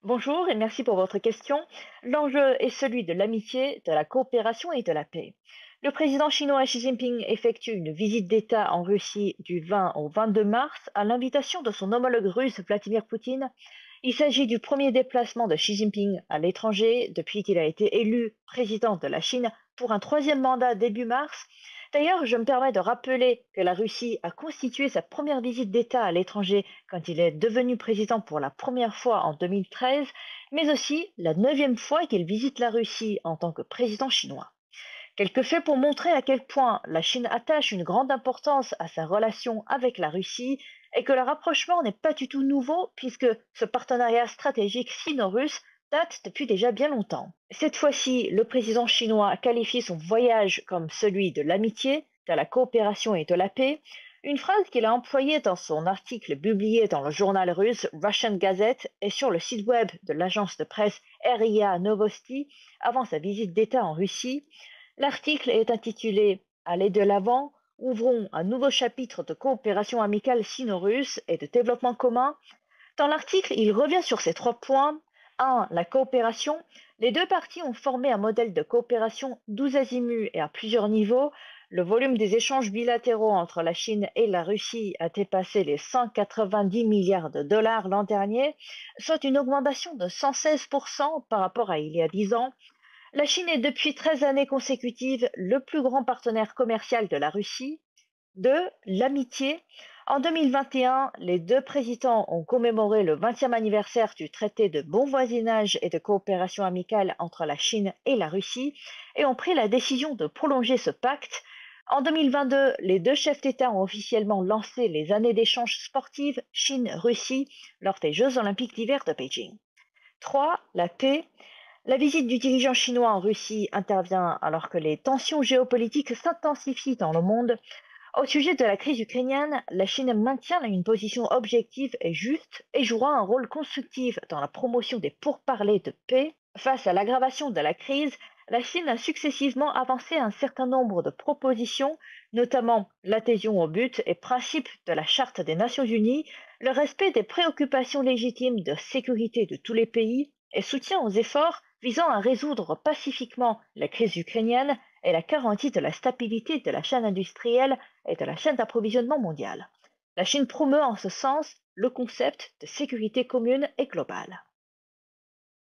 Bonjour et merci pour votre question. L'enjeu est celui de l'amitié, de la coopération et de la paix. Le président chinois Xi Jinping effectue une visite d'État en Russie du 20 au 22 mars à l'invitation de son homologue russe Vladimir Poutine. Il s'agit du premier déplacement de Xi Jinping à l'étranger depuis qu'il a été élu président de la Chine pour un troisième mandat début mars. D'ailleurs, je me permets de rappeler que la Russie a constitué sa première visite d'État à l'étranger quand il est devenu président pour la première fois en 2013, mais aussi la neuvième fois qu'il visite la Russie en tant que président chinois. Quelques faits pour montrer à quel point la Chine attache une grande importance à sa relation avec la Russie et que le rapprochement n'est pas du tout nouveau puisque ce partenariat stratégique sino-russe date depuis déjà bien longtemps. Cette fois-ci, le président chinois qualifie son voyage comme celui de l'amitié, de la coopération et de la paix, une phrase qu'il a employée dans son article publié dans le journal russe Russian Gazette et sur le site web de l'agence de presse RIA Novosti avant sa visite d'État en Russie. L'article est intitulé Aller de l'avant, ouvrons un nouveau chapitre de coopération amicale sino-russe et de développement commun. Dans l'article, il revient sur ces trois points. 1. La coopération. Les deux parties ont formé un modèle de coopération 12 azimuts et à plusieurs niveaux. Le volume des échanges bilatéraux entre la Chine et la Russie a dépassé les 190 milliards de dollars l'an dernier, soit une augmentation de 116% par rapport à il y a 10 ans. La Chine est depuis 13 années consécutives le plus grand partenaire commercial de la Russie. 2. L'amitié. En 2021, les deux présidents ont commémoré le 20e anniversaire du traité de bon voisinage et de coopération amicale entre la Chine et la Russie et ont pris la décision de prolonger ce pacte. En 2022, les deux chefs d'État ont officiellement lancé les années d'échanges sportives Chine-Russie lors des Jeux olympiques d'hiver de Beijing. 3. La paix. La visite du dirigeant chinois en Russie intervient alors que les tensions géopolitiques s'intensifient dans le monde. Au sujet de la crise ukrainienne, la Chine maintient une position objective et juste et jouera un rôle constructif dans la promotion des pourparlers de paix. Face à l'aggravation de la crise, la Chine a successivement avancé un certain nombre de propositions, notamment l'adhésion au but et principe de la Charte des Nations Unies, le respect des préoccupations légitimes de sécurité de tous les pays et soutien aux efforts visant à résoudre pacifiquement la crise ukrainienne et la garantie de la stabilité de la chaîne industrielle et de la chaîne d'approvisionnement mondiale. La Chine promeut en ce sens le concept de sécurité commune et globale.